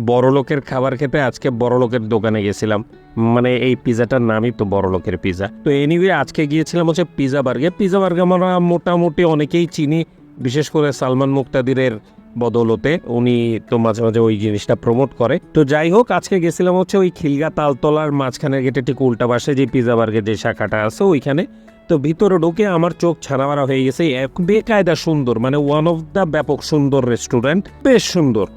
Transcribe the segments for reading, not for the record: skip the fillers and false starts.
বড়লোকের খাবার খেতে আজকে বড়লোকের দোকানে গেছিলাম, মানে এই পিজাটার নামই তো বড়লোকের পিজা। তো এনিওয়ে আজকে গিয়েছিলাম হচ্ছে পিজা বার্গে। পিজা বার্গে আমরা মোটামুটি অনেকেই চিনি, বিশেষ করে সালমান মুক্তাদিরের বদৌলতে। উনি তো মাঝে মাঝে ওই জিনিসটা প্রমোট করে। তো যাই হোক, আজকে গেছিলাম হচ্ছে ওই খিলগা তালতলার মাঝখানের গেটে ঠিক উল্টা পাশে যে পিজা বার্গের যে শাখাটা আছে ওইখানে। তো ভিতরে ঢুকে আমার চোখ ছানামারা হয়ে গেছে। এক বেকায়দা সুন্দর, মানে ওয়ান অফ দ্য ব্যাপক সুন্দর রেস্টুরেন্ট, বেশ সুন্দর।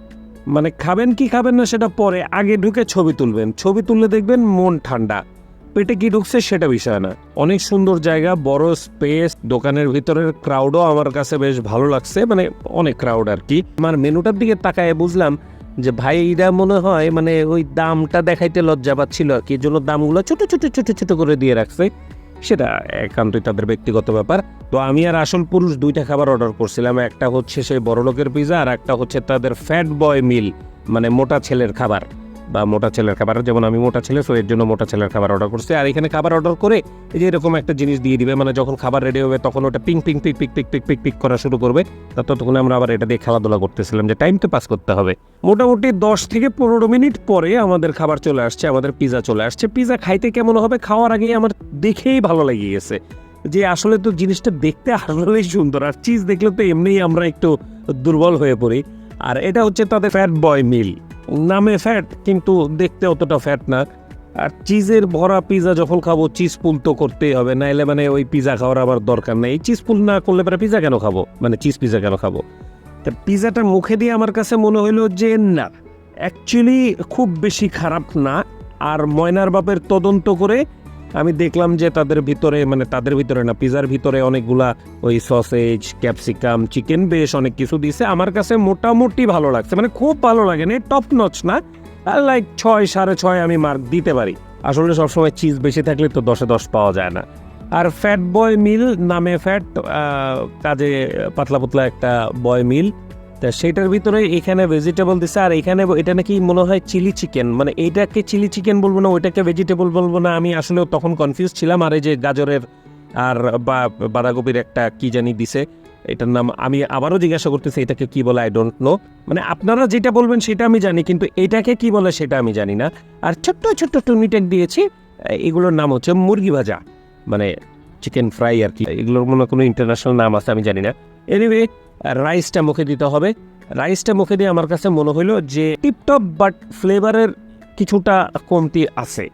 মানে খাবেন কি খাবেন না সেটা পরে, আগে ঢুকে ছবি তুলবেন, ছবি তুললে দেখবেন মন ঠান্ডা। পেটে কি ঢুকছে সেটা বিষয় না। অনেক সুন্দর জায়গা, বড় স্পেস, দোকানের ভিতরের ক্রাউডও আমার কাছে বেশ ভালো লাগছে, মানে অনেক ক্রাউড আর কি। আমার মেনুটার দিকে তাকায় বুঝলাম যে ভাই এরা মনে হয় মানে ওই দামটা দেখাইতে লজ্জা পাচ্ছিল আর কি, জন্য দামগুলো ছোট ছোট ছোট ছোট করে দিয়ে রাখছে। সেটা একান্তই তাদের ব্যক্তিগত ব্যাপার। তো আমি আর আসল পুরুষ দুইটা খাবার অর্ডার করছিলাম, একটা হচ্ছে সেই বড়লোকের পিজা আর একটা হচ্ছে তাদের ফ্যাট বয় মিল, মানে মোটা ছেলের খাবার বা মোটা ছেলের খাবার। যেমন আমি মোটা ছেলে, সো এর জন্য মোটা ছেলের খাবার অর্ডার করছি। আর এখানে খাবার অর্ডার করে এই যে এরকম একটা জিনিস দিয়ে দিবে, মানে যখন খাবার রেডি হবে তখন ওটা ping ping pick pick pick pick pick pick করা শুরু করবে। ততক্ষণ আমরা আবার এটা দিয়ে খেলাধুলা করতেছিলাম যে টাইম তো পাস করতে হবে। মোটামুটি 10 থেকে 15 মিনিট পরে আমাদের খাবার চলে আসছে, আমাদের পিজা চলে আসছে। পিজা খাইতে কেমন হবে খাওয়ার আগেই আমার দেখেই ভালো লেগে গেছে যে আসলে তো জিনিসটা দেখতে আসলেই সুন্দর, আর চিজ দেখলে তো এমনিই আমরা একটু দুর্বল হয়ে পড়ি। আর এটা হচ্ছে তাদের ফ্যাট বয় মিল, নামে ফ্যাট কিন্তু দেখতে অতটা ফ্যাট না। আর চিজের ভরা পিজা যখন খাবো চিজ পুল তো করতেই হবে, নাইলে মানে ওই পিজা খাওয়ার আবার দরকার নেই। চিজ পুল না করলে পরে পিজা কেন খাবো, মানে চিজ পিজা কেন খাবো। তা পিজাটা মুখে দিয়ে আমার কাছে মনে হইলো যে না, অ্যাকচুয়ালি খুব বেশি খারাপ না। আর ময়নার বাপের তদন্ত করে আমি দেখলাম যে তাদের ভিতরে, মানে তাদের ভিতরে না, পিজার ভিতরে অনেকগুলা ওই সসেজ, ক্যাপসিকাম, চিকেন, বেশ অনেক কিছু দিছে। আমার কাছে মোটামুটি ভালো লাগছে, মানে খুব ভালো লাগে না, টপ নচ না, লাইক 6, 6.5 আমি মার্ক দিতে পারি। আসলে সবসময় চিজ বেশি থাকলে তো 10-এ 10 পাওয়া যায় না। আর ফ্যাট বয় মিল, নামে ফ্যাট, কাজে পাতলা পাতলা একটা বয় মিল। তা সেটার ভিতরে এখানে ভেজিটেবল দিছে, আর এখানে এটা নাকি মনে হয় চিলি চিকেন, মানে এইটাকে চিলি চিকেন বলবো না ওইটাকে ভেজিটেবল বলবো না, আমি আসলে তখন কনফিউজ ছিলাম। আর এই যে গাজরের আর বাঁধাকপির একটা কি জানি দিছে, এটার নাম আমি আবারও জিজ্ঞাসা করতেছি এটাকে কি বলে, আই ডোন্ট নো। মানে আপনারা যেটা বলবেন সেটা আমি জানি, কিন্তু এটাকে কি বলে সেটা আমি জানি না। আর ছোট্ট ছোট্ট টুনিটেক দিয়েছি, এগুলোর নাম হচ্ছে মুরগি ভাজা, মানে চিকেন ফ্রাই আর কি। এগুলোর মনে কোনো ইন্টারন্যাশনাল নাম আছে আমি জানি না। এনিওয়ে রাইসটা মুখে দিতে হবে। রাইসটা মুখে দিয়ে আমার কাছে মনে হলো যে টিপটপ, বাট ফ্লেভারের কিছুটা কমতি আছে।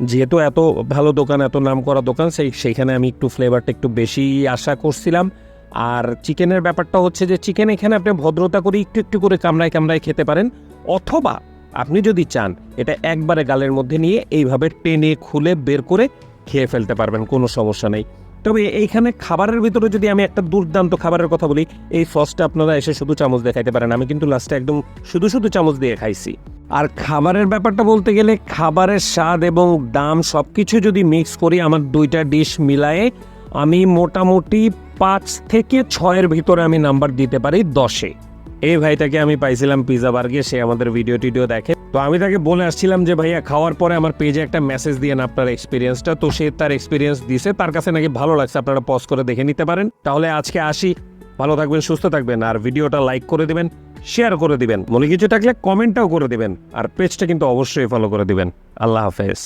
যেহেতু এত ভালো দোকান, এত নাম করা দোকান, সেইখানে আমি একটু ফ্লেভারটা একটু বেশি আশা করছিলাম। আর চিকেনের ব্যাপারটা হচ্ছে যে চিকেন এখানে আপনি ভদ্রতা করে একটু একটু করে কামড়ায় কামড়ায় খেতে পারেন, অথবা আপনি যদি চান এটা একবারে গালের মধ্যে নিয়ে এইভাবে টেনে খুলে বের করে খেয়ে ফেলতে পারবেন, কোনো সমস্যা নেই। তবে এইখানে খাবারের ভিতরে যদি আমি একটা দুর্দান্ত খাবারের কথা বলি, এই সসটা আপনারা এসে শুধু চামচ দিয়ে খাইতে পারেন। আমি কিন্তু লাস্টে একদম শুধু শুধু চামচ দিয়ে খাইছি। আর খাবারের ব্যাপারটা বলতে গেলে খাবারের স্বাদ এবং দাম সব কিছু যদি মিক্স করি, আমার দুইটা ডিশ মিলায়ে আমি মোটামুটি 5 থেকে 6-এর ভিতরে আমি নাম্বার দিতে পারি 10-এ। এই ভাইটাকে আমি পাইছিলাম পিজা বার্গে, সে আমাদের ভিডিও টিডিও দেখে। তো আমি তাকে বলে আসছিলাম যে ভাইয়া খাওয়ার পরে আমার পেজে একটা মেসেজ দিয়ে আপনার এক্সপিরিয়েন্সটা। তো সে তার এক্সপিরিয়েন্স দিছে, তার কাছে নাকি ভালো লাগছে, আপনারা পজ করে দেখে নিতে পারেন। তাহলে আজকে আসি, ভালো থাকবেন, সুস্থ থাকবেন, আর ভিডিওটা লাইক করে দিবেন, শেয়ার করে দিবেন, মনে কিছু থাকলে কমেন্টটাও করে দিবেন, আর পেজটা কিন্তু অবশ্যই ফলো করে দিবেন। আল্লাহ হাফেজ।